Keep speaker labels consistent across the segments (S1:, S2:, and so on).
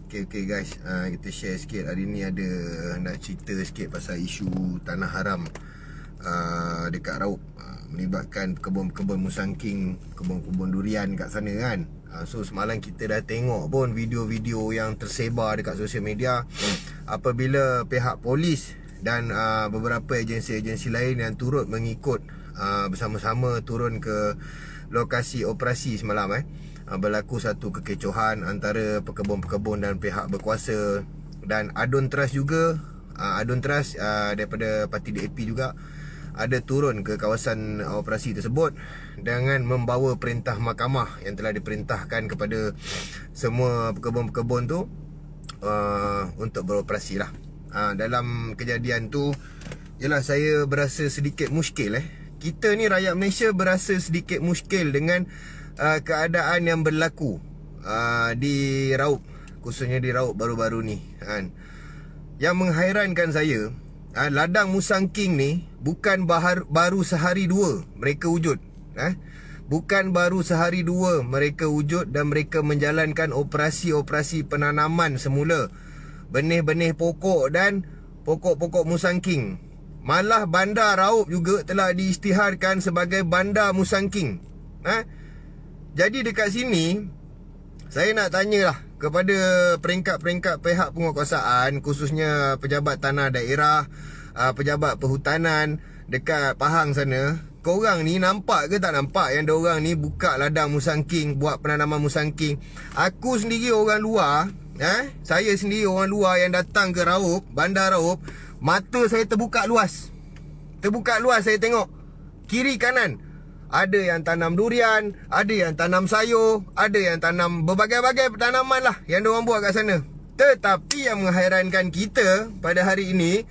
S1: Okay guys, kita share sikit. Hari ni ada nak cerita sikit pasal isu tanah haram dekat Raub, melibatkan kebun-kebun musangking, kebun-kebun durian kat sana kan. So semalam kita dah tengok pun video-video yang tersebar dekat sosial media apabila pihak polis dan beberapa agensi-agensi lain yang turut mengikut bersama-sama turun ke lokasi operasi semalam berlaku satu kekecohan antara pekebun-pekebun dan pihak berkuasa. Dan Adun Trust juga, Adun Trust daripada parti DAP juga ada turun ke kawasan operasi tersebut dengan membawa perintah mahkamah yang telah diperintahkan kepada semua pekebun-pekebun tu untuk beroperasi lah. Dalam kejadian tu, yalah, saya berasa sedikit muskil kita ni rakyat Malaysia berasa sedikit muskil dengan keadaan yang berlaku di Raub, khususnya di Raub baru-baru ni kan. Yang menghairankan saya, ladang musangking ni bukan baru sehari dua mereka wujud. Bukan baru sehari dua mereka wujud dan mereka menjalankan operasi-operasi penanaman semula benih-benih pokok dan pokok-pokok musangking. Malah bandar Raub juga telah diisytiharkan sebagai bandar musangking. Jadi dekat sini saya nak tanyalah kepada peringkat-peringkat pihak penguatkuasaan, khususnya pejabat tanah daerah, pejabat perhutanan dekat Pahang sana. Korang ni nampak ke tak nampak yang diorang ni buka ladang musangking, buat penanaman musangking? Aku sendiri orang luar, saya sendiri orang luar yang datang ke Raub, bandar Raub, mata saya terbuka luas. Terbuka luas saya tengok kiri kanan. Ada yang tanam durian, ada yang tanam sayur, ada yang tanam berbagai-bagai tanaman lah yang diorang buat kat sana. Tetapi yang menghairankan kita pada hari ini,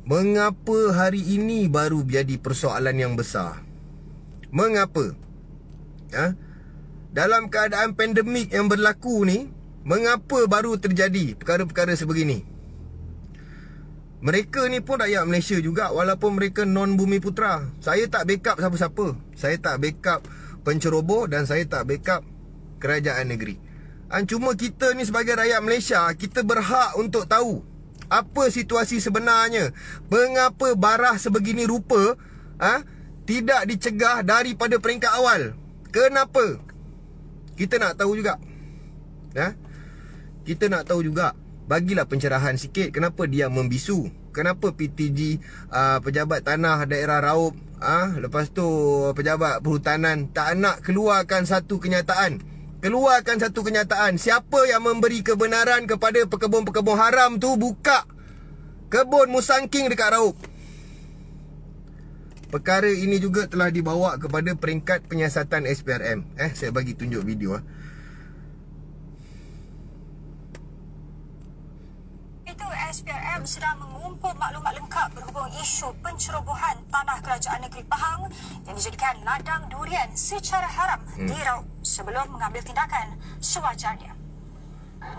S1: mengapa hari ini baru jadi persoalan yang besar? Mengapa? Dalam keadaan pandemik yang berlaku ni, mengapa baru terjadi perkara-perkara sebegini? Mereka ni pun rakyat Malaysia juga, walaupun mereka non-bumi putera. Saya tak backup siapa-siapa. Saya tak backup penceroboh dan saya tak backup kerajaan negeri. Cuma kita ni sebagai rakyat Malaysia, kita berhak untuk tahu apa situasi sebenarnya. Mengapa barah sebegini rupa tidak dicegah daripada peringkat awal? Kenapa? Kita nak tahu juga. Kita nak tahu juga. Bagilah pencerahan sikit. Kenapa dia membisu? Kenapa PTG, pejabat tanah daerah Raub, lepas tu pejabat perhutanan tak nak keluarkan satu kenyataan? Keluarkan satu kenyataan. Siapa yang memberi kebenaran kepada pekebun-pekebun haram tu buka kebun musangking dekat Raub? Perkara ini juga telah dibawa kepada peringkat penyiasatan SPRM. Saya bagi tunjuk video.
S2: SPRM sedang mengumpul maklumat lengkap berhubung isu pencerobohan tanah kerajaan negeri Pahang yang dijadikan ladang durian secara haram di Raub sebelum mengambil tindakan sewajarnya.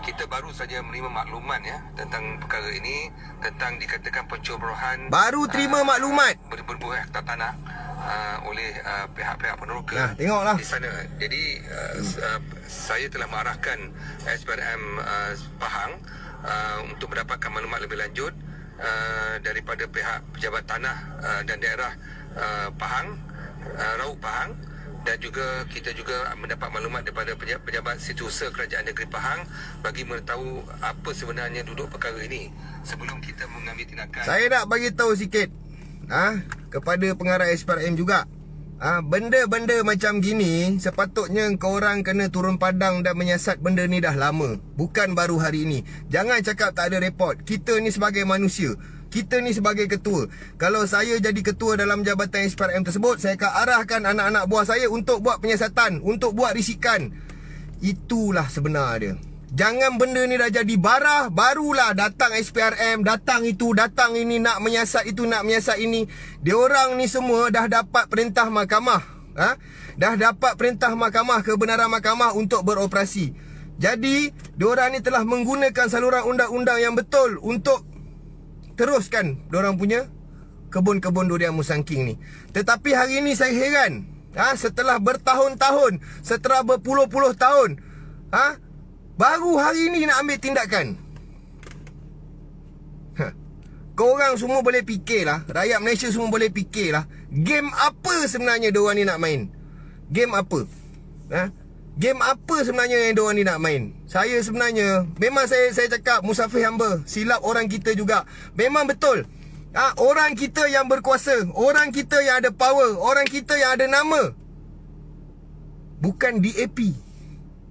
S3: Kita baru saja menerima maklumat tentang perkara ini, tentang dikatakan pencerobohan.
S1: Baru terima maklumat
S3: beribu-ribu hektar tanah oleh pihak-pihak peneroka
S1: tengoklah
S3: di sana. Jadi saya telah mengarahkan SPRM Pahang untuk mendapatkan maklumat lebih lanjut daripada pihak pejabat tanah dan daerah Pahang, Raub Pahang, dan juga kita juga mendapat maklumat daripada pejabat setiausaha kerajaan negeri Pahang bagi mengetahui apa sebenarnya duduk perkara ini sebelum kita mengambil tindakan.
S1: Saya nak bagi tahu sikit kepada pengarah SPRM juga. Benda-benda macam gini sepatutnya korang kena turun padang dan menyiasat benda ni dah lama. Bukan baru hari ini. Jangan cakap tak ada report. Kita ni sebagai manusia, kita ni sebagai ketua, kalau saya jadi ketua dalam jabatan SPRM tersebut, saya akan arahkan anak-anak buah saya untuk buat penyiasatan, untuk buat risikan. Itulah sebenar dia. Jangan benda ni dah jadi barah, barulah datang SPRM, datang itu, datang ini, nak menyiasat itu, nak menyiasat ini. Diorang ni semua dah dapat perintah mahkamah. Dah dapat perintah mahkamah, kebenaran mahkamah untuk beroperasi. Jadi, diorang ni telah menggunakan saluran undang-undang yang betul untuk teruskan diorang punya kebun-kebun durian musangking ni. Tetapi hari ni saya heran, setelah bertahun-tahun, setelah berpuluh-puluh tahun, Baru hari ni nak ambil tindakan. Korang semua boleh fikir lah, rakyat Malaysia semua boleh fikir lah, game apa sebenarnya diorang ni nak main? Game apa? Game apa sebenarnya yang diorang ni nak main? Saya sebenarnya, memang saya cakap musafir hamba, silap orang kita juga. Memang betul. Orang kita yang berkuasa, orang kita yang ada power, orang kita yang ada nama, bukan DAP.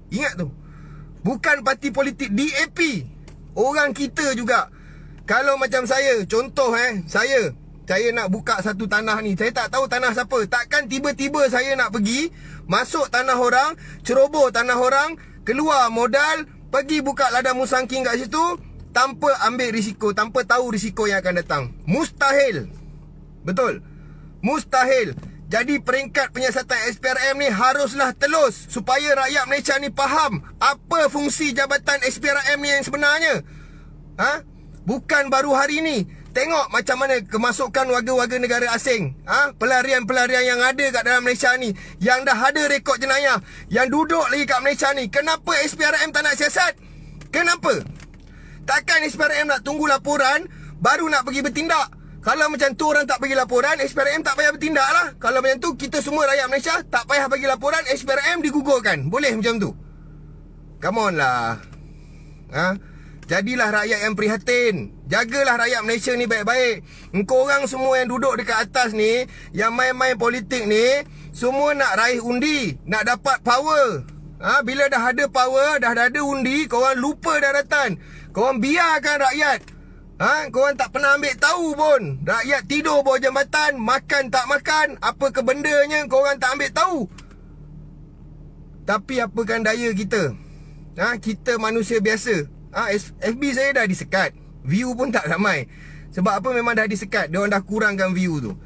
S1: Ingat tu, bukan parti politik, DAP. Orang kita juga. Kalau macam saya, contoh saya nak buka satu tanah ni, saya tak tahu tanah siapa. Takkan tiba-tiba saya nak pergi masuk tanah orang, ceroboh tanah orang, keluar modal, pergi buka ladang musangking kat situ tanpa ambil risiko, tanpa tahu risiko yang akan datang. Mustahil. Betul, mustahil. Jadi peringkat penyiasatan SPRM ni haruslah telus, supaya rakyat Malaysia ni faham apa fungsi jabatan SPRM ni yang sebenarnya. Bukan baru hari ni. Tengok macam mana kemasukan warga-warga negara asing, pelarian-pelarian yang ada kat dalam Malaysia ni, yang dah ada rekod jenayah, yang duduk lagi kat Malaysia ni. Kenapa SPRM tak nak siasat? Kenapa? Takkan SPRM nak tunggu laporan baru nak pergi bertindak? Kalau macam tu orang tak bagi laporan, SPRM tak payah bertindak lah. Kalau macam tu, kita semua rakyat Malaysia tak payah bagi laporan, SPRM digugurkan. Boleh macam tu? Come on lah. Jadilah rakyat yang prihatin. Jagalah rakyat Malaysia ni baik-baik. Engkau orang semua yang duduk dekat atas ni, yang main-main politik ni, semua nak raih undi, nak dapat power. Bila dah ada power, dah ada undi, korang lupa daratan. Korang biarkan rakyat. Korang tak pernah ambil tahu pun. Rakyat tidur bawah jambatan, makan tak makan, apa kebendanya korang tak ambil tahu. Tapi apakan daya kita? Kita manusia biasa. FB saya dah disekat, view pun tak ramai. Sebab apa? Memang dah disekat. Diorang dah kurangkan view tu,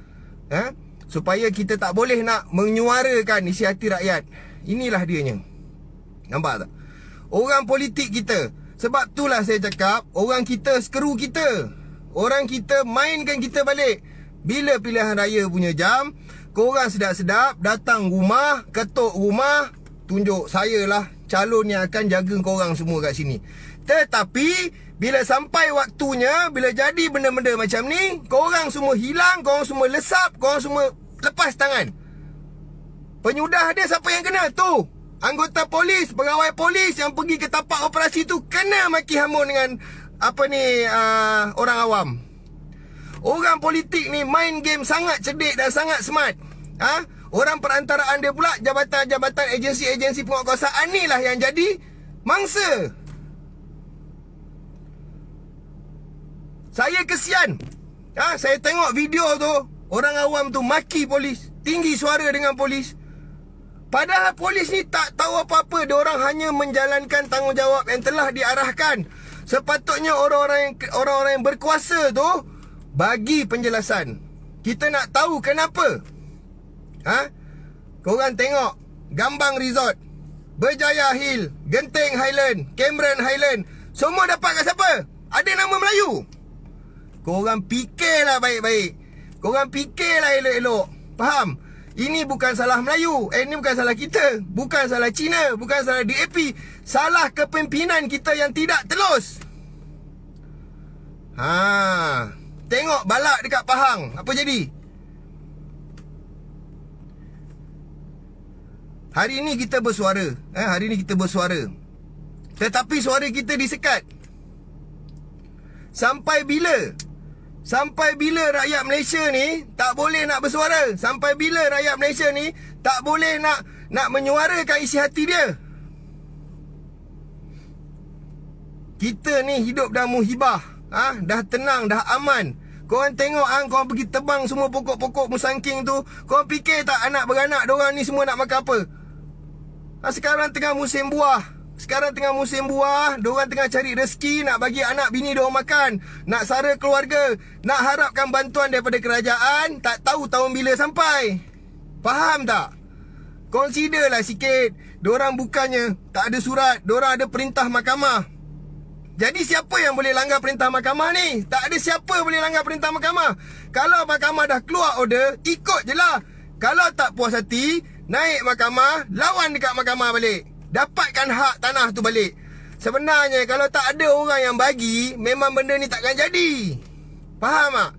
S1: supaya kita tak boleh nak menyuarakan isi hati rakyat. Inilah dianya. Nampak tak? Orang politik kita. Sebab itulah saya cakap, orang kita skru kita. Orang kita mainkan kita balik. Bila pilihan raya punya jam, korang sedap-sedap datang rumah, ketuk rumah, tunjuk saya lah calon yang akan jaga korang semua kat sini. Tetapi bila sampai waktunya, bila jadi benda-benda macam ni, korang semua hilang, korang semua lesap, korang semua lepas tangan. Penyudah dia siapa yang kena? Tu anggota polis, pegawai polis yang pergi ke tapak operasi tu kena maki hamun dengan orang awam. Orang politik ni main game sangat cerdik dan sangat smart. Orang perantaraan dia pula, jabatan-jabatan agensi-agensi penguatkuasaan ni lah yang jadi mangsa. Saya kesian. Saya tengok video tu, orang awam tu maki polis, tinggi suara dengan polis. Padahal polis ni tak tahu apa-apa. Diorang hanya menjalankan tanggungjawab yang telah diarahkan. Sepatutnya orang-orang yang berkuasa tu bagi penjelasan. Kita nak tahu kenapa. Korang tengok Gambang Resort, Berjaya Hill, Genting Highland, Cameron Highland, semua dapat kat siapa? Ada nama Melayu. Korang fikirlah baik-baik. Korang fikirlah elok-elok. Faham? Ini bukan salah Melayu. Ini bukan salah kita. Bukan salah Cina. Bukan salah DAP. Salah kepimpinan kita yang tidak telus. Tengok balak dekat Pahang, apa jadi? Hari ini kita bersuara. Hari ini kita bersuara. Tetapi suara kita disekat. Sampai bila? Sampai bila rakyat Malaysia ni tak boleh nak bersuara? Sampai bila rakyat Malaysia ni tak boleh nak menyuarakan isi hati dia? Kita ni hidup dah muhibah, dah tenang, dah aman. Korang tengok, korang pergi tebang semua pokok-pokok musangking tu. Korang fikir tak anak beranak diorang ni semua nak makan apa? Sekarang tengah musim buah. Sekarang tengah musim buah, diorang tengah cari rezeki, nak bagi anak bini diorang makan, nak sara keluarga, nak harapkan bantuan daripada kerajaan. Tak tahu tahun bila sampai. Faham tak? Considerlah sikit. Diorang bukannya tak ada surat, diorang ada perintah mahkamah. Jadi siapa yang boleh langgar perintah mahkamah ni? Tak ada siapa boleh langgar perintah mahkamah. Kalau mahkamah dah keluar order, ikut je lah. Kalau tak puas hati, naik mahkamah, lawan dekat mahkamah balik, dapatkan hak tanah tu balik. Sebenarnya kalau tak ada orang yang bagi, memang benda ni takkan jadi. Faham tak?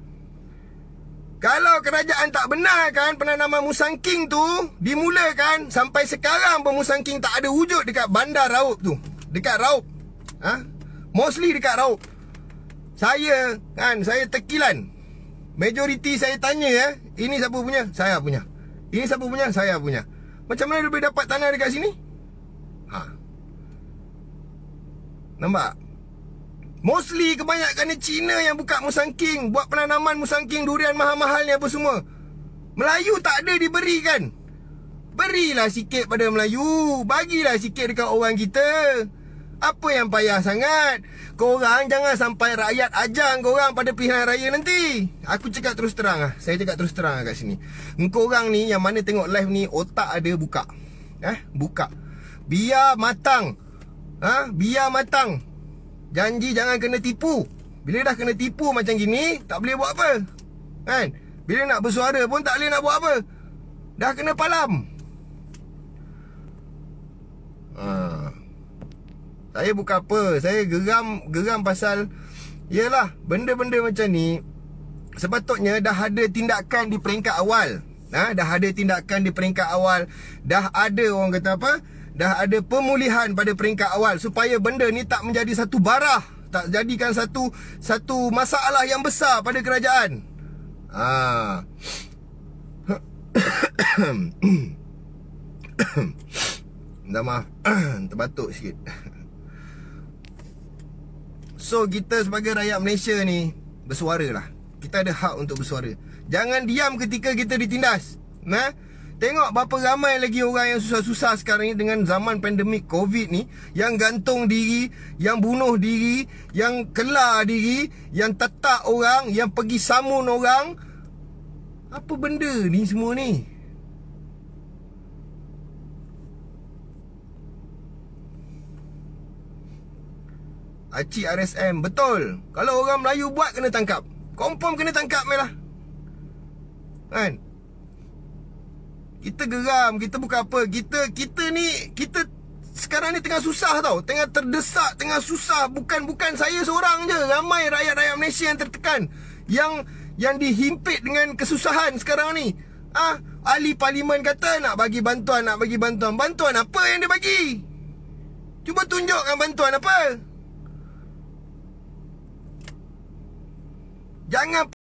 S1: Kalau kerajaan tak benarkan penanaman musang king tu dimulakan, sampai sekarang pun musang king tak ada wujud dekat bandar Raub tu. Dekat Raub. Mostly dekat Raub. Saya tekilan. Majoriti saya tanya, ini siapa punya? Saya punya. Ini siapa punya? Saya punya. Macam mana dia boleh dapat tanah dekat sini? Nampak? Mostly kebanyakan Cina yang buka musang king, buat penanaman musang king, durian mahal-mahal ni apa semua. Melayu tak ada diberikan. Berilah sikit pada Melayu, bagilah sikit dekat orang kita. Apa yang payah sangat? Korang jangan sampai rakyat ajang korang pada pilihan raya nanti. Aku cakap terus terang Saya cakap terus terang kat sini. Korang ni yang mana tengok live ni, otak ada buka. Buka. Biar matang. Biar matang. Janji jangan kena tipu. Bila dah kena tipu macam gini, tak boleh buat apa. Kan? Bila nak bersuara pun tak boleh nak buat apa. Dah kena palam. Saya bukan apa, saya geram pasal, yelah, benda-benda macam ni sepatutnya dah ada tindakan di peringkat awal. Dah ada tindakan di peringkat awal. Dah ada orang kata apa? Dah ada pemulihan pada peringkat awal, supaya benda ni tak menjadi satu barah, tak jadikan satu masalah yang besar pada kerajaan. Minta maaf, terbatuk sikit. So kita sebagai rakyat Malaysia ni bersuara lah. Kita ada hak untuk bersuara. Jangan diam ketika kita ditindas. Tengok berapa ramai lagi orang yang susah-susah sekarang ni dengan zaman pandemik Covid ni, yang gantung diri, yang bunuh diri, yang kelar diri, yang tetak orang, yang pergi samun orang. Apa benda ni semua ni? Acik RSM, betul. Kalau orang Melayu buat, kena tangkap. Confirm kena tangkap melah. Kan? Kita geram, kita bukan apa. Kita ni, kita sekarang ni tengah susah tau. Tengah terdesak, tengah susah. Bukan saya seorang je. Ramai rakyat-rakyat Malaysia yang tertekan. Yang dihimpit dengan kesusahan sekarang ni. Ahli parlimen kata nak bagi bantuan, nak bagi bantuan. Bantuan apa yang dia bagi? Cuba tunjukkan bantuan apa. Jangan